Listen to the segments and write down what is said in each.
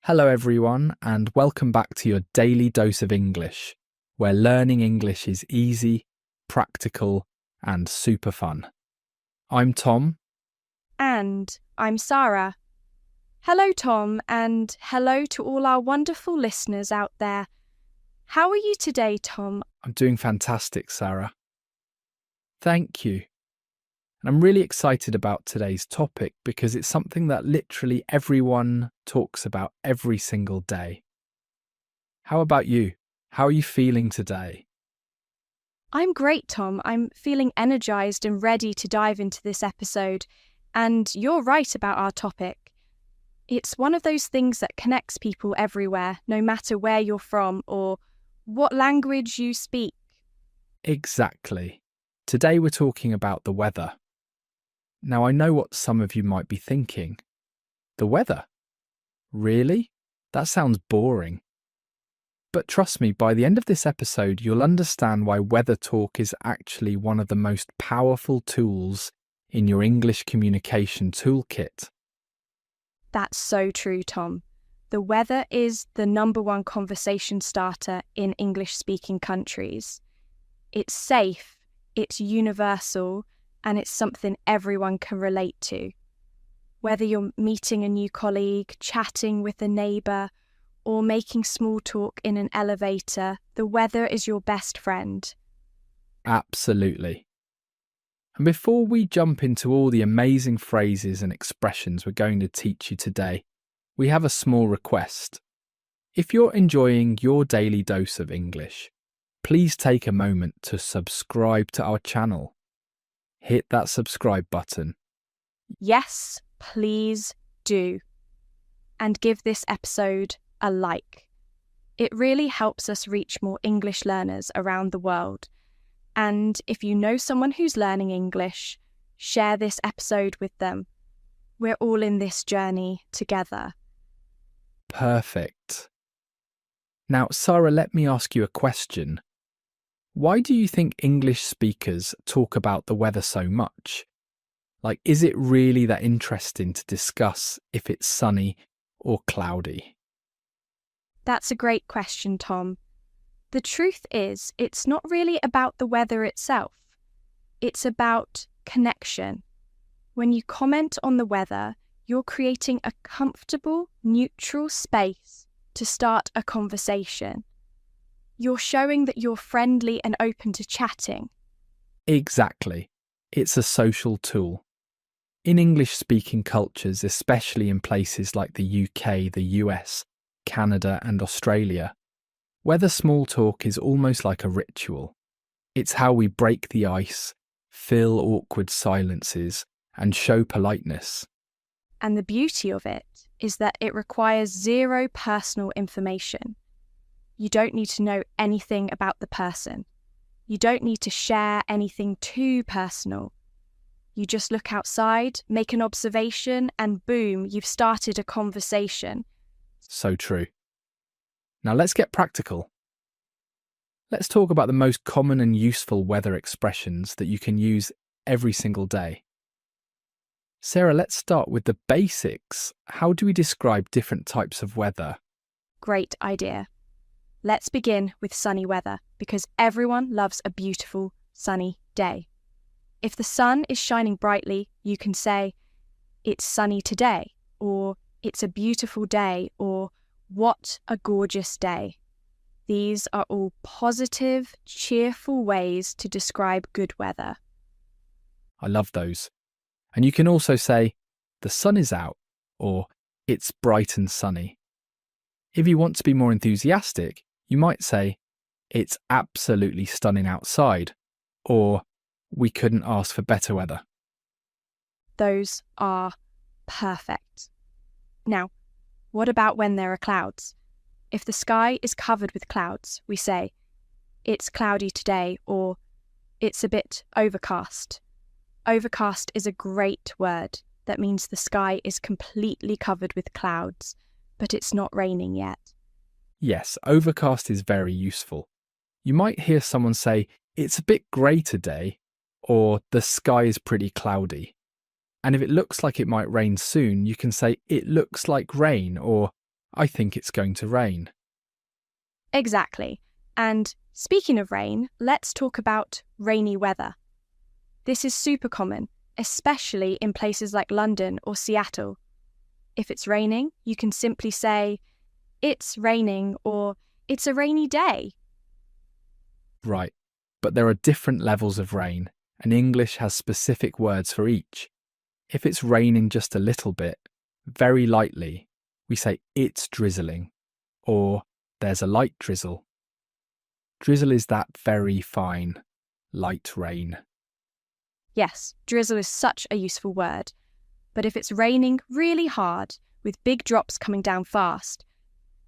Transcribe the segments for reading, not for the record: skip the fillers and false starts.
Hello, everyone, and welcome back to your daily dose of English, where learning English is easy, practical, and super fun. I'm Tom. And I'm Sarah. Hello, Tom, and hello to all our wonderful listeners out there. How are you today, Tom? I'm doing fantastic, Sarah. Thank you. And I'm really excited about today's topic because it's something that literally everyone talks about every single day. How about you? How are you feeling today? I'm great, Tom. I'm feeling energized and ready to dive into this episode. And you're right about our topic. It's one of those things that connects people everywhere, no matter where you're from or what language you speak. Exactly. Today we're talking about the weather. Now, I know what some of you might be thinking. The weather? Really? That sounds boring. But trust me, by the end of this episode, you'll understand why weather talk is actually one of the most powerful tools in your English communication toolkit. That's so true, Tom. The weather is the number one conversation starter in English-speaking countries. It's safe, it's universal, and it's something everyone can relate to. Whether you're meeting a new colleague, chatting with a neighbour, or making small talk in an elevator, the weather is your best friend. Absolutely. And before we jump into all the amazing phrases and expressions we're going to teach you today, we have a small request. If you're enjoying your daily dose of English, please take a moment to subscribe to our channel. Hit that subscribe button. Yes, please do. And give this episode a like. It really helps us reach more English learners around the world. And if you know someone who's learning English, share this episode with them. We're all in this journey together. Perfect. Now, Sarah, let me ask you a question. Why do you think English speakers talk about the weather so much? Like, is it really that interesting to discuss if it's sunny or cloudy? That's a great question, Tom. The truth is, it's not really about the weather itself. It's about connection. When you comment on the weather, you're creating a comfortable, neutral space to start a conversation. You're showing that you're friendly and open to chatting. Exactly. It's a social tool. In English-speaking cultures, especially in places like the UK, the US, Canada and Australia, weather small talk is almost like a ritual. It's how we break the ice, fill awkward silences, and show politeness. And the beauty of it is that it requires zero personal information. You don't need to know anything about the person. You don't need to share anything too personal. You just look outside, make an observation, and boom, you've started a conversation. So true. Now let's get practical. Let's talk about the most common and useful weather expressions that you can use every single day. Sarah, let's start with the basics. How do we describe different types of weather? Great idea. Let's begin with sunny weather, because everyone loves a beautiful, sunny day. If the sun is shining brightly, you can say, "It's sunny today," or "It's a beautiful day," or "What a gorgeous day." These are all positive, cheerful ways to describe good weather. I love those. And you can also say, "The sun is out," or "It's bright and sunny." If you want to be more enthusiastic, you might say, "It's absolutely stunning outside," or "We couldn't ask for better weather." Those are perfect. Now, what about when there are clouds? If the sky is covered with clouds, we say, "It's cloudy today," or "It's a bit overcast." Overcast is a great word that means the sky is completely covered with clouds, but it's not raining yet. Yes, overcast is very useful. You might hear someone say, "It's a bit grey today," or "The sky is pretty cloudy." And if it looks like it might rain soon, you can say, "It looks like rain," or I think it's going to rain. Exactly. And speaking of rain, let's talk about rainy weather. This is super common, especially in places like London or Seattle. If it's raining, you can simply say, "It's raining," or "It's a rainy day." Right, but there are different levels of rain, and English has specific words for each. If it's raining just a little bit, very lightly, we say it's drizzling, or there's a light drizzle. Drizzle is that very fine, light rain. Yes, drizzle is such a useful word. But if it's raining really hard, with big drops coming down fast,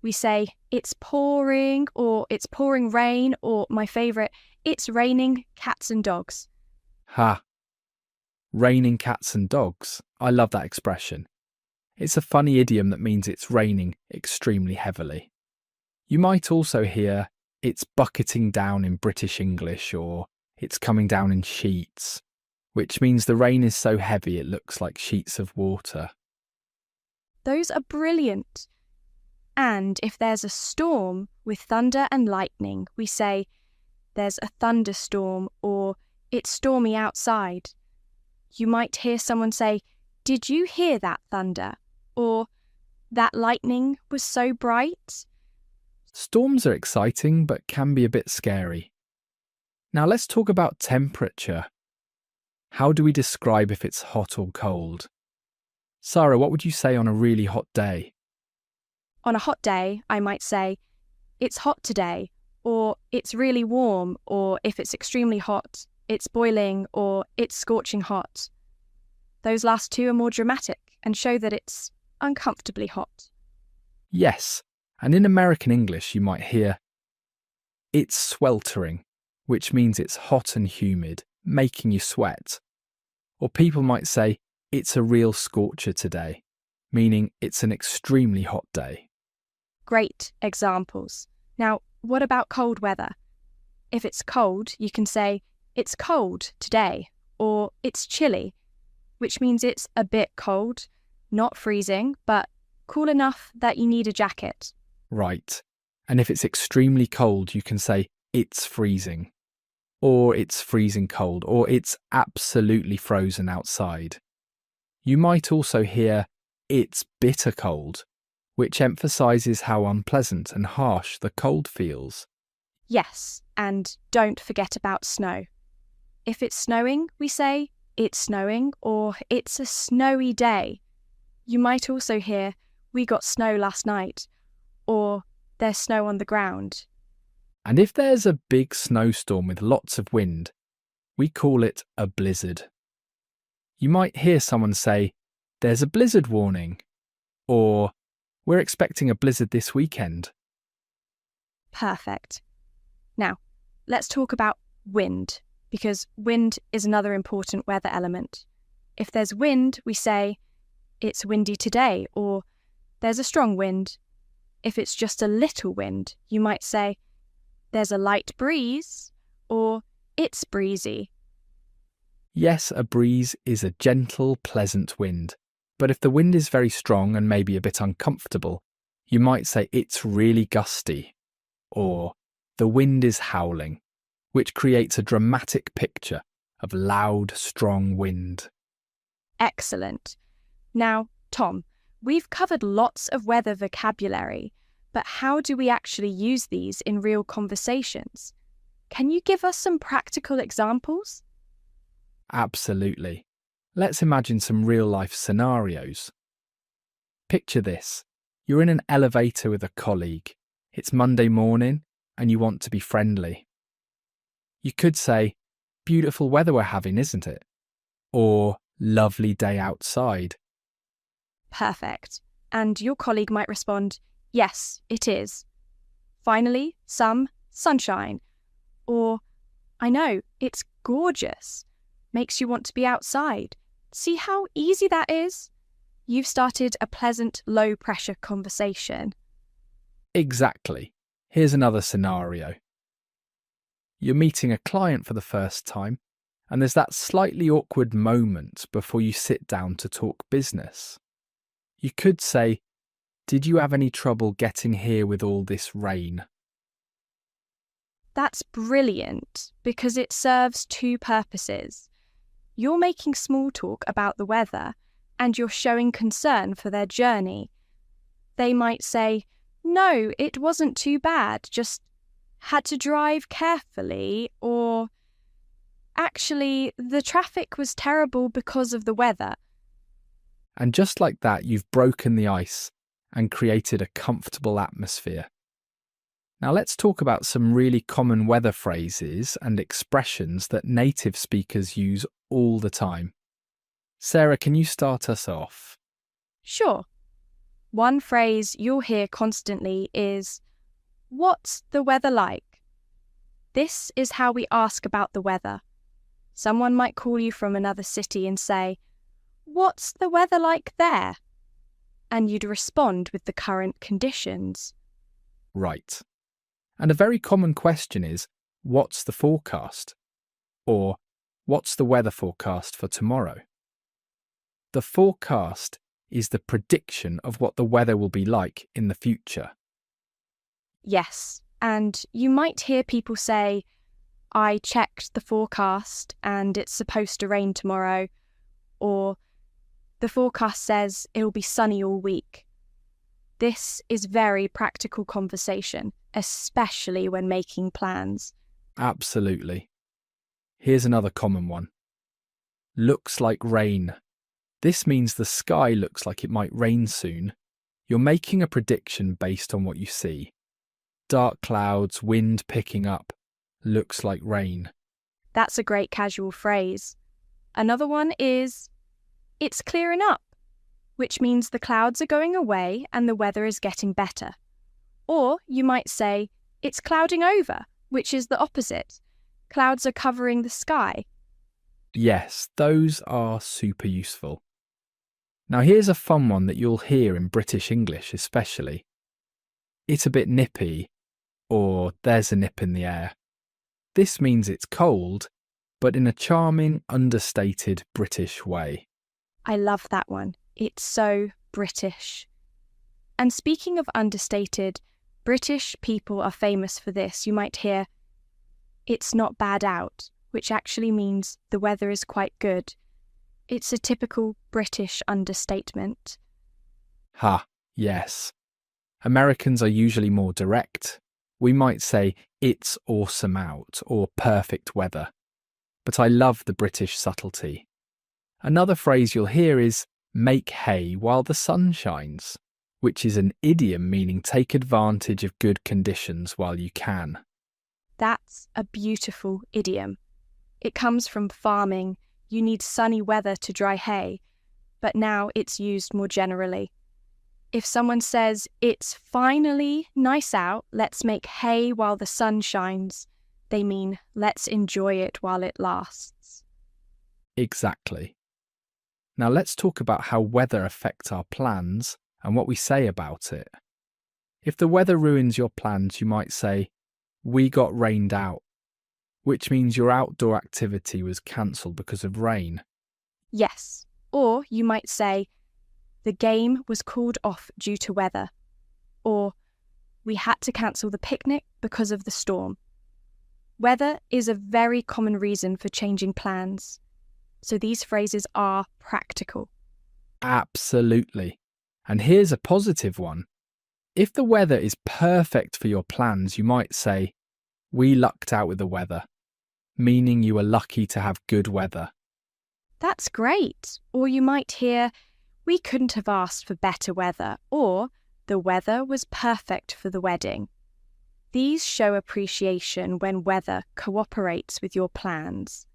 we say it's pouring, or it's pouring rain, or my favourite, it's raining cats and dogs. Ha! Raining cats and dogs. I love that expression. It's a funny idiom that means it's raining extremely heavily. You might also hear it's bucketing down in British English, or it's coming down in sheets, which means the rain is so heavy it looks like sheets of water. Those are brilliant. And if there's a storm with thunder and lightning, we say there's a thunderstorm, or it's stormy outside. You might hear someone say, "Did you hear that thunder?" Or "That lightning was so bright." Storms are exciting but can be a bit scary. Now let's talk about temperature. How do we describe if it's hot or cold? Sarah, what would you say on a really hot day? On a hot day, I might say, "It's hot today," or "It's really warm," or if it's extremely hot, "It's boiling," or "It's scorching hot." Those last two are more dramatic and show that it's uncomfortably hot. Yes, and in American English you might hear it's sweltering, which means it's hot and humid, making you sweat. Or people might say it's a real scorcher today, meaning it's an extremely hot day. Great examples. Now, what about cold weather? If it's cold, you can say, "It's cold today," or "It's chilly," which means it's a bit cold, not freezing, but cool enough that you need a jacket. Right. And if it's extremely cold, you can say it's freezing, or it's freezing cold, or it's absolutely frozen outside. You might also hear it's bitter cold, which emphasises how unpleasant and harsh the cold feels. Yes, and don't forget about snow. If it's snowing, we say, "It's snowing," or "It's a snowy day." You might also hear, "We got snow last night," or "There's snow on the ground." And if there's a big snowstorm with lots of wind, we call it a blizzard. You might hear someone say, "There's a blizzard warning," or "We're expecting a blizzard this weekend." Perfect. Now, let's talk about wind, because wind is another important weather element. If there's wind, we say, "It's windy today," or "There's a strong wind." If it's just a little wind, you might say, "There's a light breeze," or "It's breezy." Yes, a breeze is a gentle, pleasant wind. But if the wind is very strong and maybe a bit uncomfortable, you might say it's really gusty, or the wind is howling, which creates a dramatic picture of loud, strong wind. Excellent. Now, Tom, we've covered lots of weather vocabulary, but how do we actually use these in real conversations? Can you give us some practical examples? Absolutely. Let's imagine some real-life scenarios. Picture this. You're in an elevator with a colleague. It's Monday morning and you want to be friendly. You could say, "Beautiful weather we're having, isn't it?" Or "Lovely day outside." Perfect. And your colleague might respond, "Yes, it is. Finally, some sunshine." Or, "I know, it's gorgeous. Makes you want to be outside. See how easy that is?" You've started a pleasant, low-pressure conversation. Exactly. Here's another scenario. You're meeting a client for the first time, and there's that slightly awkward moment before you sit down to talk business. You could say, Did you have any trouble getting here with all this rain? That's brilliant because it serves two purposes. You're making small talk about the weather and you're showing concern for their journey. They might say, "No, it wasn't too bad, just had to drive carefully," or "Actually, the traffic was terrible because of the weather." And just like that, you've broken the ice and created a comfortable atmosphere. Now let's talk about some really common weather phrases and expressions that native speakers use all the time. Sarah, can you start us off? Sure. One phrase you'll hear constantly is, "What's the weather like?" This is how we ask about the weather. Someone might call you from another city and say, "What's the weather like there?" And you'd respond with the current conditions. Right. And a very common question is, what's the forecast? Or, what's the weather forecast for tomorrow? The forecast is the prediction of what the weather will be like in the future. Yes, and you might hear people say, "I checked the forecast and it's supposed to rain tomorrow," or "The forecast says it will be sunny all week." This is very practical conversation, especially when making plans. Absolutely. Here's another common one. Looks like rain. This means the sky looks like it might rain soon. You're making a prediction based on what you see. Dark clouds, wind picking up. Looks like rain. That's a great casual phrase. Another one is, "It's clearing up," which means the clouds are going away and the weather is getting better. Or you might say, "It's clouding over," which is the opposite. Clouds are covering the sky. Yes, those are super useful. Now here's a fun one that you'll hear in British English especially. It's a bit nippy, or there's a nip in the air. This means it's cold, but in a charming, understated British way. I love that one. It's so British. And speaking of understated, British people are famous for this. You might hear, "It's not bad out," which actually means the weather is quite good. It's a typical British understatement. Ha, yes. Americans are usually more direct. We might say, "It's awesome out," or "perfect weather." But I love the British subtlety. Another phrase you'll hear is, "make hay while the sun shines," which is an idiom meaning take advantage of good conditions while you can. That's a beautiful idiom. It comes from farming. You need sunny weather to dry hay, but now it's used more generally. If someone says, "It's finally nice out, let's make hay while the sun shines," they mean let's enjoy it while it lasts. Exactly. Now let's talk about how weather affects our plans and what we say about it. If the weather ruins your plans, you might say, "We got rained out," which means your outdoor activity was cancelled because of rain. Yes, or you might say, "The game was called off due to weather," or "We had to cancel the picnic because of the storm." Weather is a very common reason for changing plans, so these phrases are practical. Absolutely. And here's a positive one. If the weather is perfect for your plans, you might say, "We lucked out with the weather," meaning you were lucky to have good weather. That's great. Or you might hear, "We couldn't have asked for better weather," or "The weather was perfect for the wedding." These show appreciation when weather cooperates with your plans.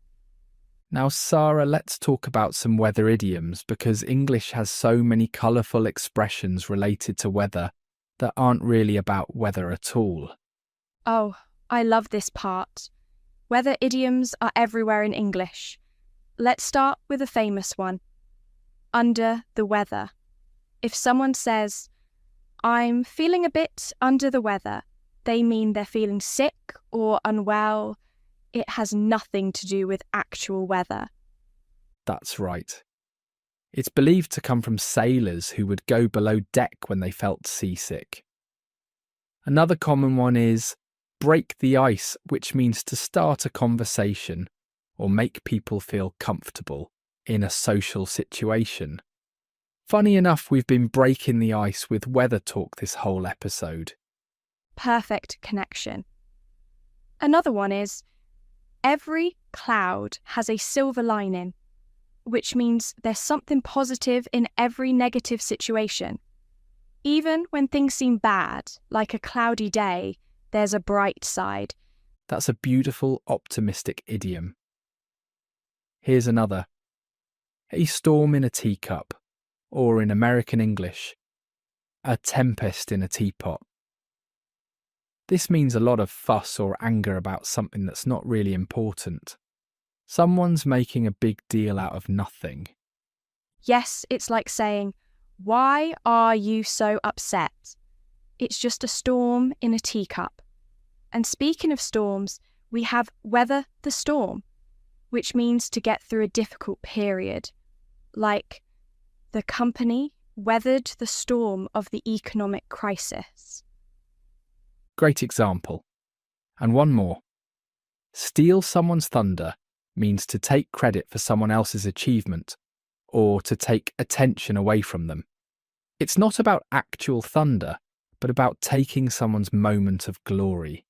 Now, Sarah, let's talk about some weather idioms because English has so many colourful expressions related to weather that aren't really about weather at all. Oh, I love this part. Weather idioms are everywhere in English. Let's start with a famous one. Under the weather. If someone says, "I'm feeling a bit under the weather," they mean they're feeling sick or unwell. It has nothing to do with actual weather. That's right. It's believed to come from sailors who would go below deck when they felt seasick. Another common one is break the ice, which means to start a conversation or make people feel comfortable in a social situation. Funny enough, we've been breaking the ice with weather talk this whole episode. Perfect connection. Another one is every cloud has a silver lining, which means there's something positive in every negative situation. Even when things seem bad, like a cloudy day, there's a bright side. That's a beautiful, optimistic idiom. Here's another. A storm in a teacup, or in American English, a tempest in a teapot. This means a lot of fuss or anger about something that's not really important. Someone's making a big deal out of nothing. Yes, it's like saying, "Why are you so upset?" It's just a storm in a teacup. And speaking of storms, we have weather the storm, which means to get through a difficult period. Like, the company weathered the storm of the economic crisis. Great example. And one more. Steal someone's thunder means to take credit for someone else's achievement or to take attention away from them. It's not about actual thunder, but about taking someone's moment of glory.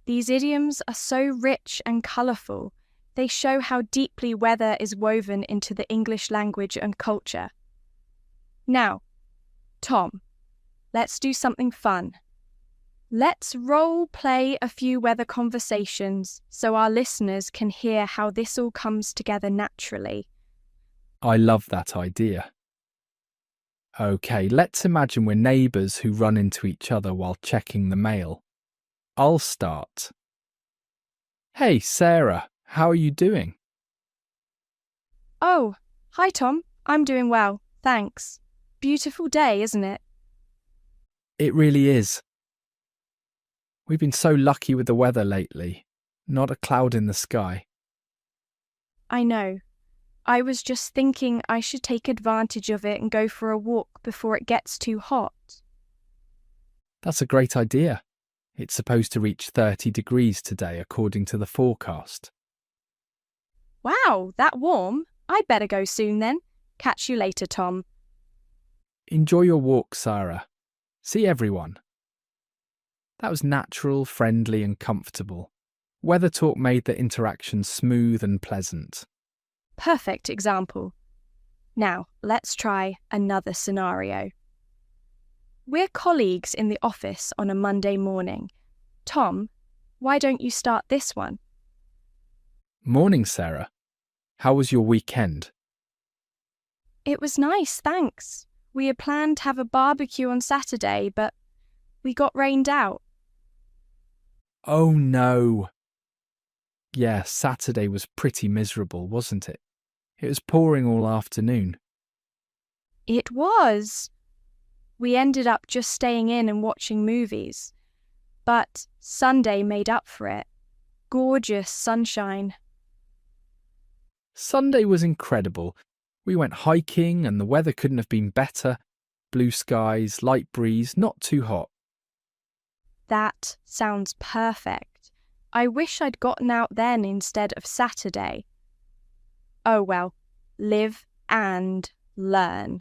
These idioms are so rich and colourful. They show how deeply weather is woven into the English language and culture. Now, Tom, let's do something fun. Let's role play a few weather conversations so our listeners can hear how this all comes together naturally. I love that idea. Okay, let's imagine we're neighbours who run into each other while checking the mail. I'll start. Hey, Sarah, how are you doing? Oh, hi Tom, I'm doing well, thanks. Beautiful day, isn't it? It really is. We've been so lucky with the weather lately. Not a cloud in the sky. I know. I was just thinking I should take advantage of it and go for a walk before it gets too hot. That's a great idea. It's supposed to reach 30 degrees today, according to the forecast. Wow, that warm? I'd better go soon then. Catch you later, Tom. Enjoy your walk, Sarah. See everyone. That was natural, friendly and comfortable. Weather talk made the interaction smooth and pleasant. Perfect example. Now, let's try another scenario. We're colleagues in the office on a Monday morning. Tom, why don't you start this one? Morning, Sarah. How was your weekend? It was nice, thanks. We had planned to have a barbecue on Saturday, but we got rained out. Oh no. Yeah, Saturday was pretty miserable, wasn't it? It was pouring all afternoon. It was. We ended up just staying in and watching movies. But Sunday made up for it. Gorgeous sunshine. Sunday was incredible. We went hiking and the weather couldn't have been better. Blue skies, light breeze, not too hot. That sounds perfect. I wish I'd gotten out then instead of Saturday. Oh well, live and learn.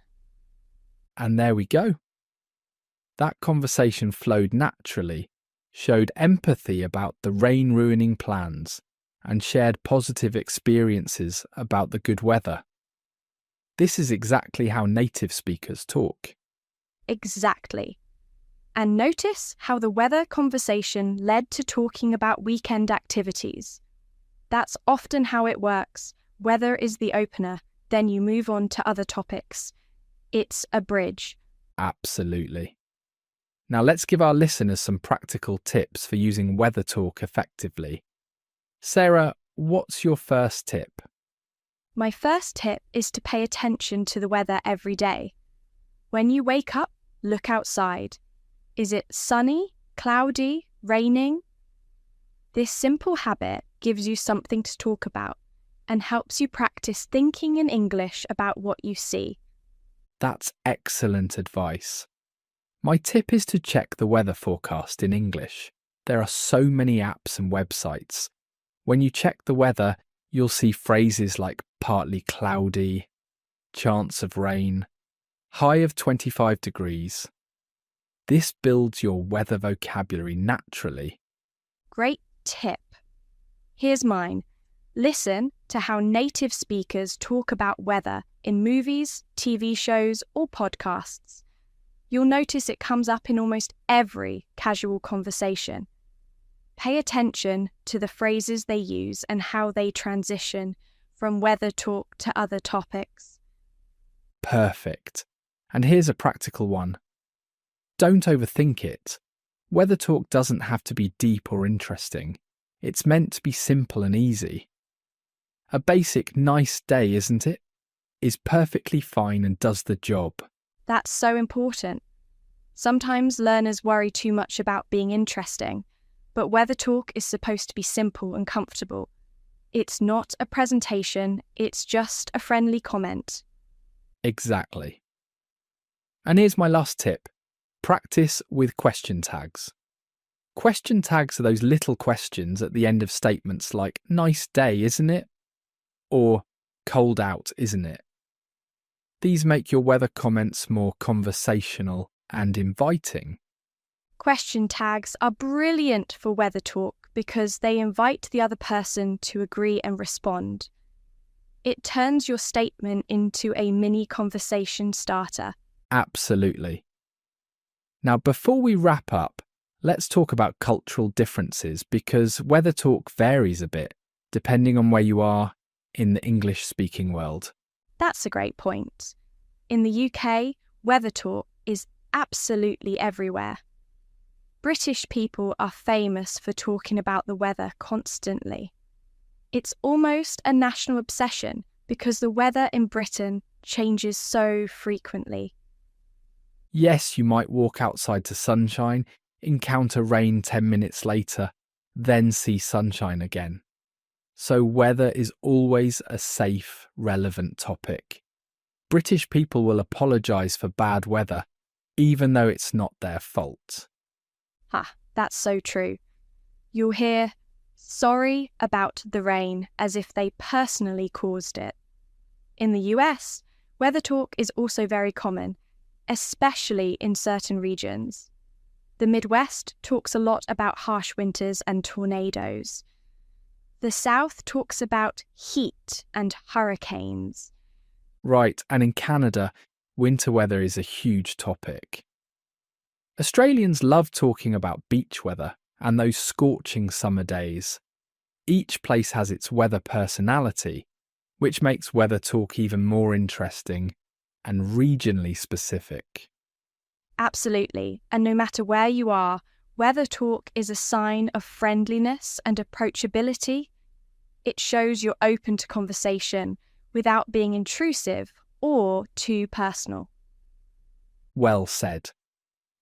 And there we go. That conversation flowed naturally, showed empathy about the rain-ruining plans, and shared positive experiences about the good weather. This is exactly how native speakers talk. Exactly. And notice how the weather conversation led to talking about weekend activities. That's often how it works. Weather is the opener, then you move on to other topics. It's a bridge. Absolutely. Now let's give our listeners some practical tips for using weather talk effectively. Sarah, what's your first tip? My first tip is to pay attention to the weather every day. When you wake up, look outside. Is it sunny, cloudy, raining? This simple habit gives you something to talk about and helps you practice thinking in English about what you see. That's excellent advice. My tip is to check the weather forecast in English. There are so many apps and websites. When you check the weather, you'll see phrases like partly cloudy, chance of rain, high of 25 degrees. This builds your weather vocabulary naturally. Great tip. Here's mine. Listen to how native speakers talk about weather in movies, TV shows, or podcasts. You'll notice it comes up in almost every casual conversation. Pay attention to the phrases they use and how they transition from weather talk to other topics. Perfect. And here's a practical one. Don't overthink it. Weather talk doesn't have to be deep or interesting. It's meant to be simple and easy. A basic nice day, isn't it? Is perfectly fine and does the job. That's so important. Sometimes learners worry too much about being interesting, but weather talk is supposed to be simple and comfortable. It's not a presentation, it's just a friendly comment. Exactly. And here's my last tip. Practice with question tags. Question tags are those little questions at the end of statements like, nice day, isn't it? Or, cold out, isn't it? These make your weather comments more conversational and inviting. Question tags are brilliant for weather talk because they invite the other person to agree and respond. It turns your statement into a mini conversation starter. Absolutely. Now, before we wrap up, let's talk about cultural differences because weather talk varies a bit depending on where you are in the English-speaking world. That's a great point. In the UK, weather talk is absolutely everywhere. British people are famous for talking about the weather constantly. It's almost a national obsession because the weather in Britain changes so frequently. Yes, you might walk outside to sunshine, encounter rain 10 minutes later, then see sunshine again. So weather is always a safe, relevant topic. British people will apologise for bad weather, even though it's not their fault. That's so true. You'll hear, sorry about the rain, as if they personally caused it. In the US, weather talk is also very common, especially in certain regions. The Midwest talks a lot about harsh winters and tornadoes. The South talks about heat and hurricanes. Right, and in Canada, winter weather is a huge topic. Australians love talking about beach weather and those scorching summer days. Each place has its weather personality, which makes weather talk even more interesting and regionally specific. Absolutely, and no matter where you are, weather talk is a sign of friendliness and approachability. It shows you're open to conversation without being intrusive or too personal. Well said.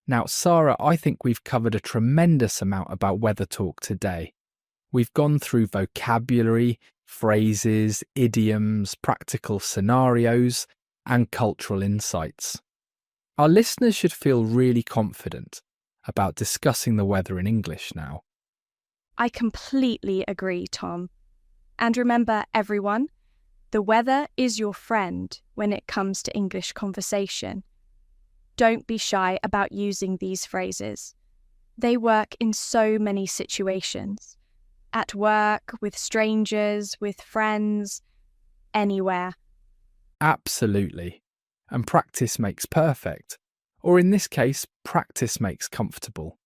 Now, Sarah, I think we've covered a tremendous amount about weather talk today. We've gone through vocabulary, phrases, idioms, practical scenarios, and cultural insights. Our listeners should feel really confident about discussing the weather in English now. I completely agree, Tom. And remember, everyone, the weather is your friend when it comes to English conversation. Don't be shy about using these phrases. They work in so many situations. At work, with strangers, with friends, anywhere. Absolutely. And practice makes perfect. Or in this case, practice makes comfortable.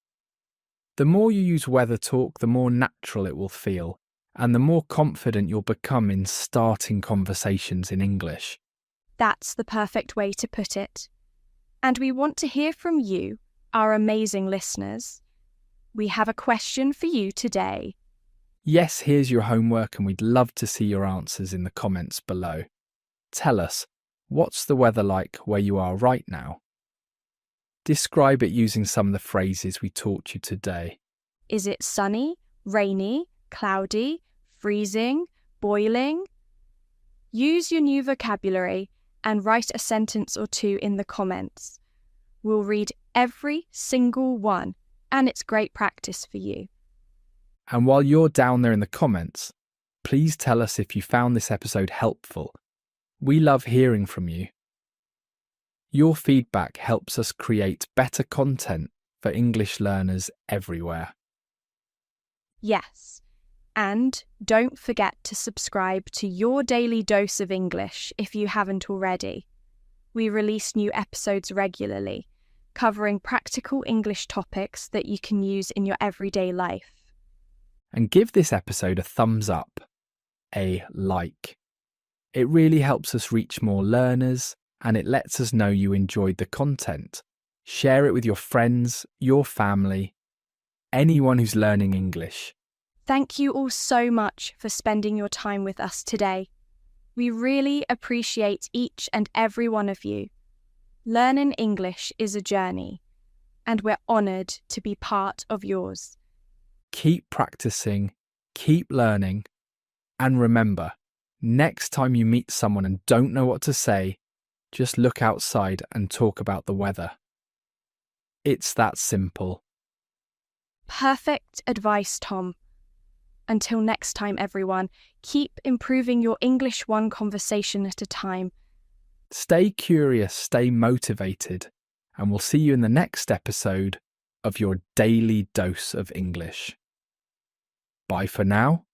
The more you use weather talk, the more natural it will feel, and the more confident you'll become in starting conversations in English. That's the perfect way to put it. And we want to hear from you, our amazing listeners. We have a question for you today. Yes, here's your homework, and we'd love to see your answers in the comments below. Tell us, what's the weather like where you are right now? Describe it using some of the phrases we taught you today. Is it sunny, rainy, cloudy, freezing, boiling? Use your new vocabulary and write a sentence or two in the comments. We'll read every single one, and it's great practice for you. And while you're down there in the comments, please tell us if you found this episode helpful. We love hearing from you. Your feedback helps us create better content for English learners everywhere. Yes, and don't forget to subscribe to Your Daily Dose of English if you haven't already. We release new episodes regularly, covering practical English topics that you can use in your everyday life. And give this episode a thumbs up, a like. It really helps us reach more learners, and it lets us know you enjoyed the content. Share it with your friends, your family, anyone who's learning English. Thank you all so much for spending your time with us today. We really appreciate each and every one of you. Learning English is a journey, and we're honoured to be part of yours. Keep practicing, keep learning, and remember, next time you meet someone and don't know what to say, just look outside and talk about the weather. It's that simple. Perfect advice, Tom. Until next time, everyone, keep improving your English one conversation at a time. Stay curious, stay motivated, and we'll see you in the next episode of your Daily Dose of English. Bye for now.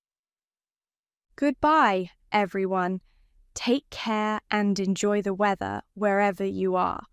Goodbye, everyone. Take care and enjoy the weather wherever you are.